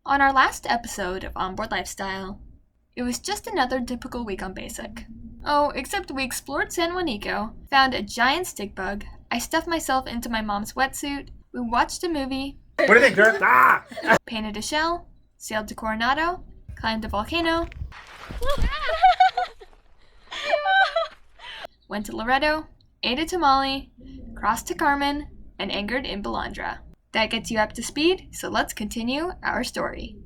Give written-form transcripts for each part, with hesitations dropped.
On our last episode of Onboard Lifestyle, it was just another typical week on Basic. Oh, except we explored San Juanico, found a giant stick bug, I stuffed myself into my mom's wetsuit, we watched a movie, What do you think, Kurt? painted a shell, sailed to Coronado, climbed a volcano, went to Loreto, ate a tamale, crossed to Carmen, and anchored in Ballandra. That gets you up to speed, so let's continue our story.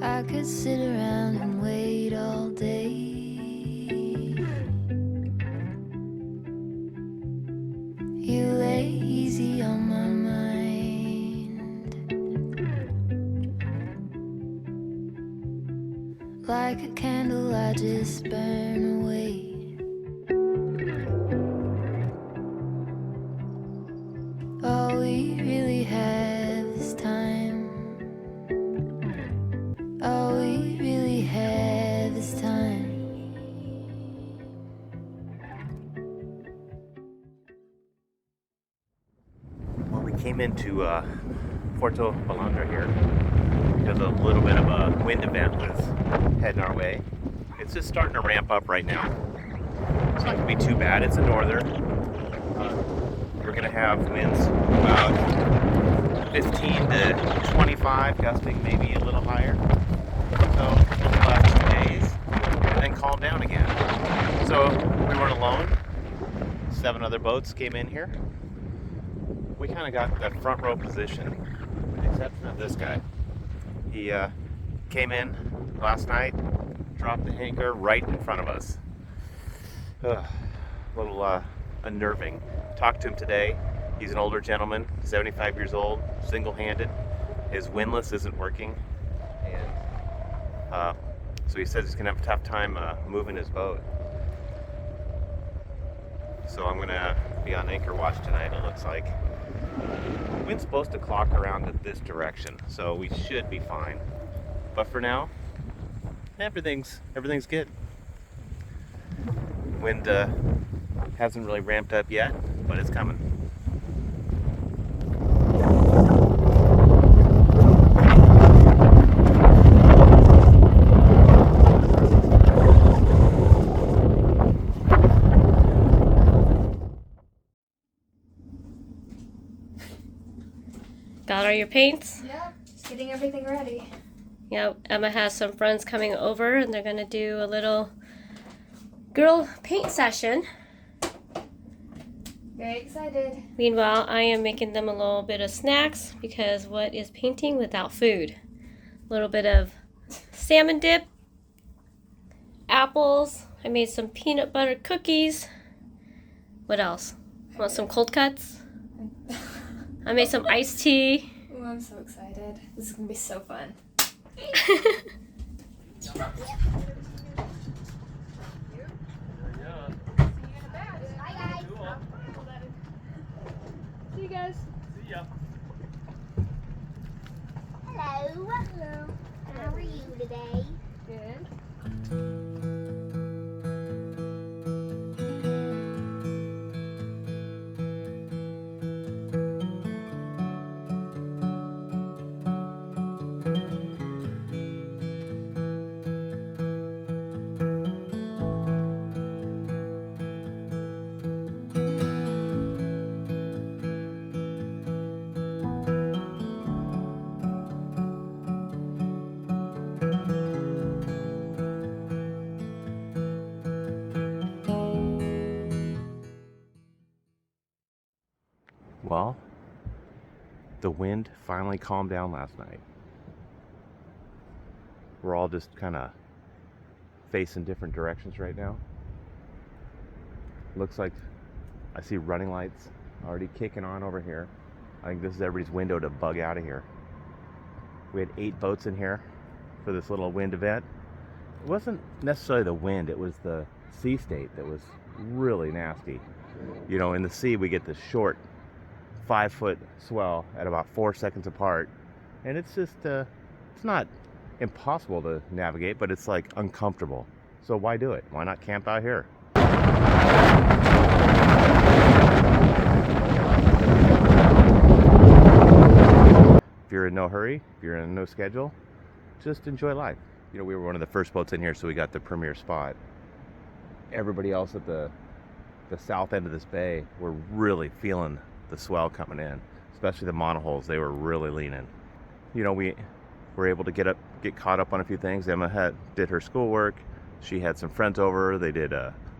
I could sit around and wait all day. You lay easy on my mind. Like a candle I just burn away. All we really have is time. All we really have is time. Well, we came into Puerto Ballandra here because a little bit of a wind event was heading our way. It's just starting to ramp up right now. It's not going to be too bad. It's a norther. We're going to have winds about 15 to 25, gusting maybe a little higher. So the last 2 days, and then calm down again. So we weren't alone. 7 other boats came in here. We kind of got that front row position, with the exception of this guy. He came in last night, dropped the anchor right in front of us. A little unnerving. Talked to him today. He's an older gentleman, 75 years old, single-handed. His windlass isn't working, and so he says he's gonna have a tough time moving his boat. So I'm gonna be on anchor watch tonight, it looks like. The wind's supposed to clock around at this direction, so we should be fine. But for now, everything's good. Wind hasn't really ramped up yet, but it's coming. Got all your paints? Yep, just getting everything ready. Yep, Emma has some friends coming over and they're going to do a little girl paint session. Very excited. Meanwhile, I am making them a little bit of snacks because what is painting without food? A little bit of salmon dip, apples. I made some peanut butter cookies. What else? Want some cold cuts? I made some iced tea. Oh, I'm so excited. This is going to be so fun. See you guys. See ya. Hello. Hello. How are you today? Good. Well, the wind finally calmed down last night. We're all just kind of facing different directions right now. Looks like I see running lights already kicking on over here. I think this is everybody's window to bug out of here. We had 8 boats in here for this little wind event. It wasn't necessarily the wind, it was the sea state that was really nasty. You know, in the sea we get this short 5-foot swell at about 4 seconds apart, and it's just it's not impossible to navigate, but it's like uncomfortable. So why do it? Why not camp out here? If you're you're in no hurry, if you're in no schedule, just enjoy life. You know, we were one of the first boats in here, so we got the premier spot. Everybody else at the south end of this bay were really feeling the swell coming in, especially the monohulls. They were really leaning. You know, we were able to get caught up on a few things. Emma did her schoolwork. She had some friends over. They did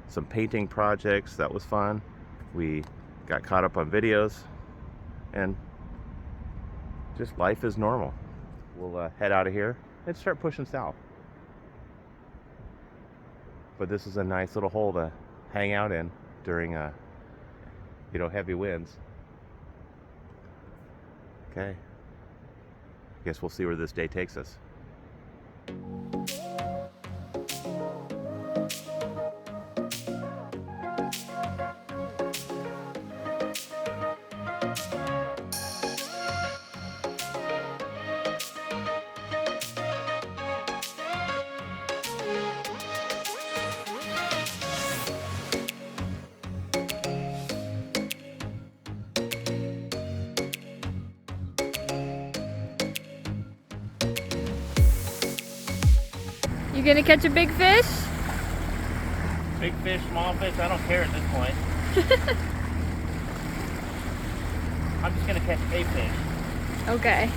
some painting projects. That was fun. We got caught up on videos, and just life is normal. We'll head out of here and start pushing south. But this is a nice little hole to hang out in during you know, heavy winds. Okay, guess we'll see where this day takes us. You gonna catch a big fish? Big fish, small fish, I don't care at this point. I'm just gonna catch a fish. Okay.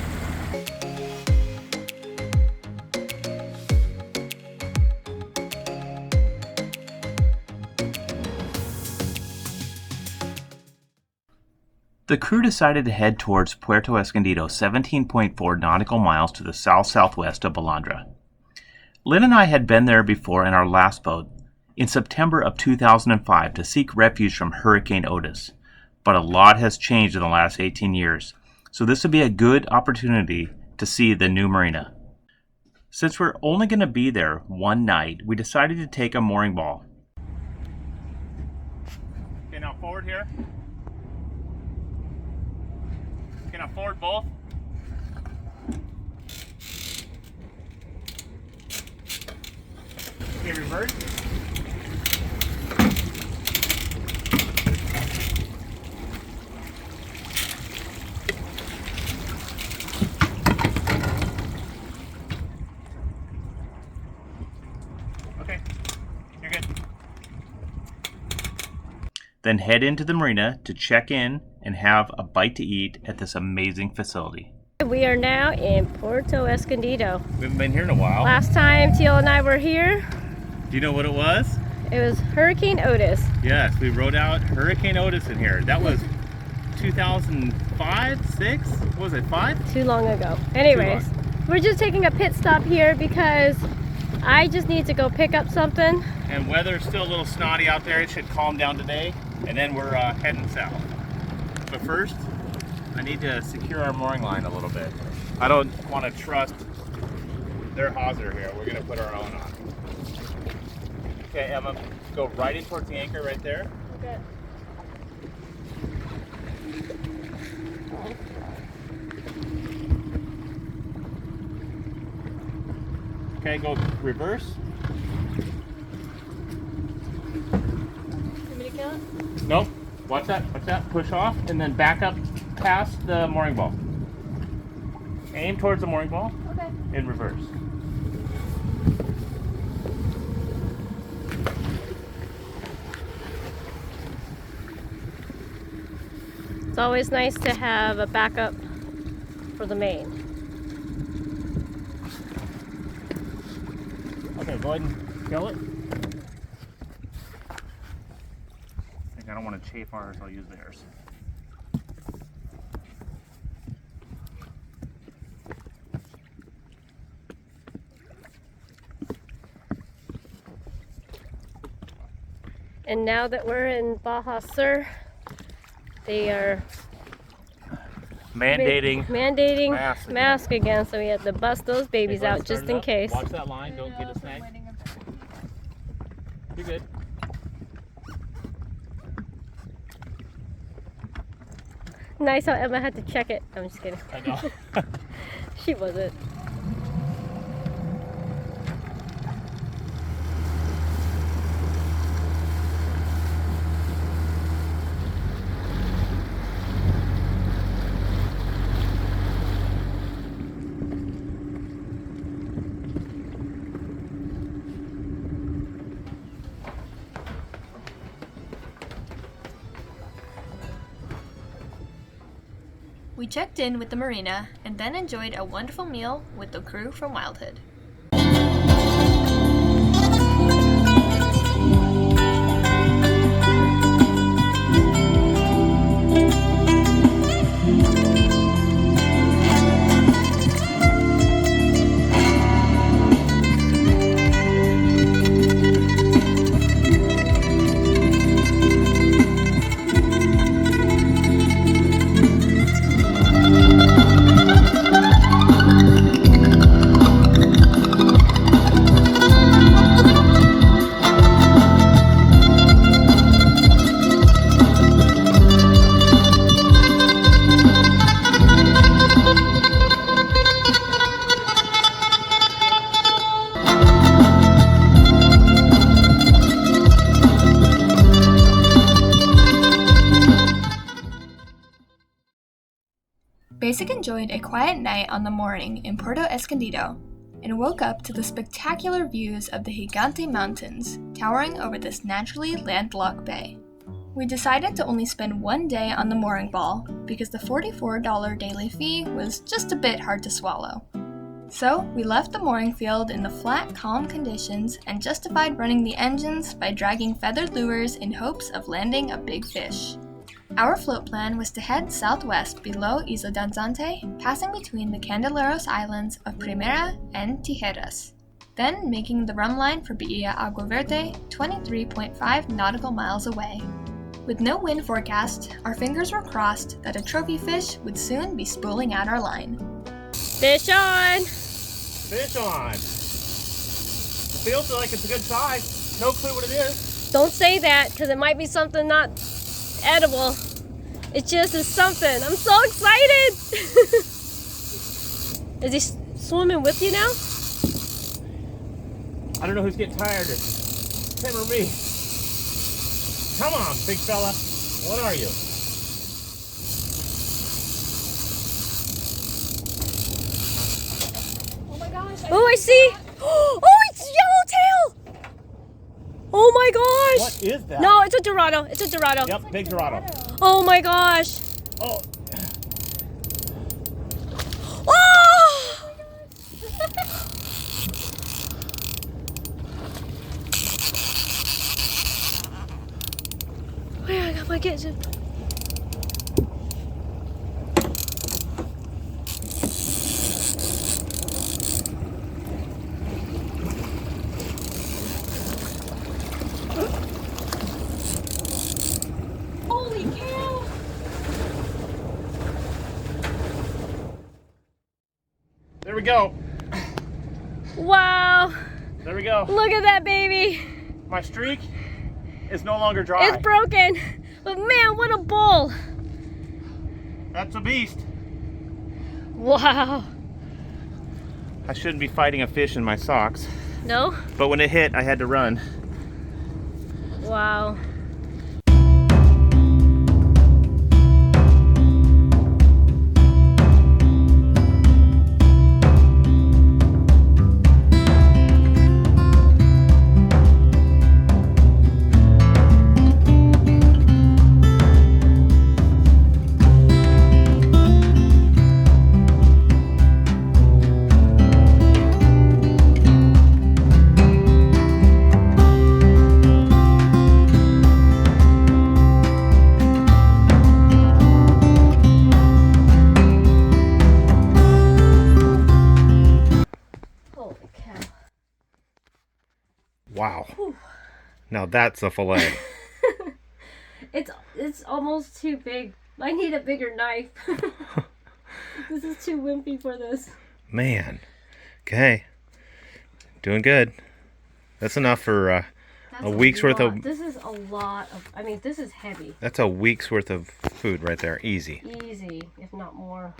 The crew decided to head towards Puerto Escondido, 17.4 nautical miles to the south-southwest of Ballandra. Lynn and I had been there before in our last boat in September of 2005 to seek refuge from Hurricane Otis, but a lot has changed in the last 18 years, so this would be a good opportunity to see the new marina. Since we're only going to be there one night, we decided to take a mooring ball. Okay, now forward here. Okay, now forward both. Okay, reverse. Okay, you're good. Then head into the marina to check in and have a bite to eat at this amazing facility. We are now in Puerto Escondido. We haven't been here in a while. Last time Teal and I were here, Do you know what it was? it was Hurricane Otis. Yes, we rode out Hurricane Otis in here. That was 2005, 6? What was it, 5? Too long ago. Anyways, we're just taking a pit stop here because I just need to go pick up something. And weather's still a little snotty out there. It should calm down today. And then we're heading south. But first, I need to secure our mooring line a little bit. I don't want to trust their hawser here. We're going to put our own on. Okay, Emma, go right in towards the anchor right there. Okay. Okay, go reverse. Want me to count? Nope. Watch that. Push off and then back up past the mooring ball. Aim towards the mooring ball. Okay. In reverse. It's always nice to have a backup for the main. Okay, go ahead and kill it. I don't want to chafe ours, I'll use theirs. And now that we're in Baja Sur, they are Mandating mask again, so we have to bust those babies out just in case. Watch that line, don't get a snag. You're good. Nice how Emma had to check it. I'm just kidding. I know. She wasn't. checked in with the marina and then enjoyed a wonderful meal with the crew from Wildhood. Basik enjoyed a quiet night on the mooring in Puerto Escondido and woke up to the spectacular views of the Gigante Mountains towering over this naturally landlocked bay. We decided to only spend one day on the mooring ball because the $44 daily fee was just a bit hard to swallow. So we left the mooring field in the flat, calm conditions and justified running the engines by dragging feathered lures in hopes of landing a big fish. Our float plan was to head southwest below Isla Danzante, passing between the Candeleros Islands of Primera and Tijeras, then making the rum line for Bahia Agua Verde 23.5 nautical miles away. With no wind forecast, our fingers were crossed that a trophy fish would soon be spooling out our line. Fish on! Fish on. Feels like it's a good size. No clue what it is. Don't say that, because it might be something not edible. It just is something. I'm so excited! Is he swimming with you now? I don't know who's getting tired. Him or me. Come on, big fella. What are you? Oh, I see! Oh, it's yellowtail! Oh my gosh! What is that? No, it's a Dorado. It's a Dorado. Yep, big Dorado. Oh my gosh! Oh, Oh! Wait, I got my kitchen. Holy cow! there we go. Wow! There we go. Look at that baby! My streak is no longer dry. It's broken! But man, what a bull! That's a beast. Wow! I shouldn't be fighting a fish in my socks, No? but when it hit, I had to run. Wow. Wow. Now that's a fillet. It's almost too big. I need a bigger knife. This is too wimpy for this. Man. Okay. Doing good. That's enough for That's a week's worth lot. of... This is a lot of... I mean, this is heavy. That's a week's worth of food right there. Easy. Easy, if not more.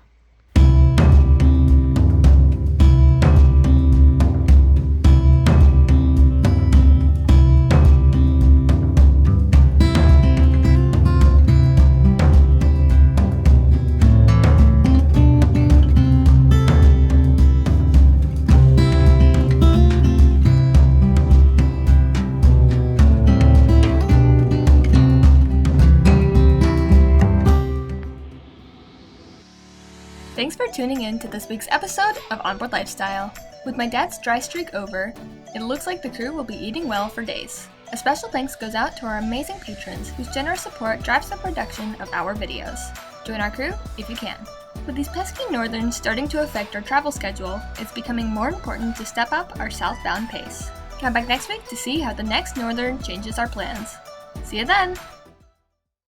for tuning in to this week's episode of Onboard Lifestyle. With my dad's dry streak over, it looks like the crew will be eating well for days. A special thanks goes out to our amazing patrons whose generous support drives the production of our videos. Join our crew if you can. With these pesky northerns starting to affect our travel schedule, it's becoming more important to step up our southbound pace. Come back next week to see how the next northern changes our plans. See you then!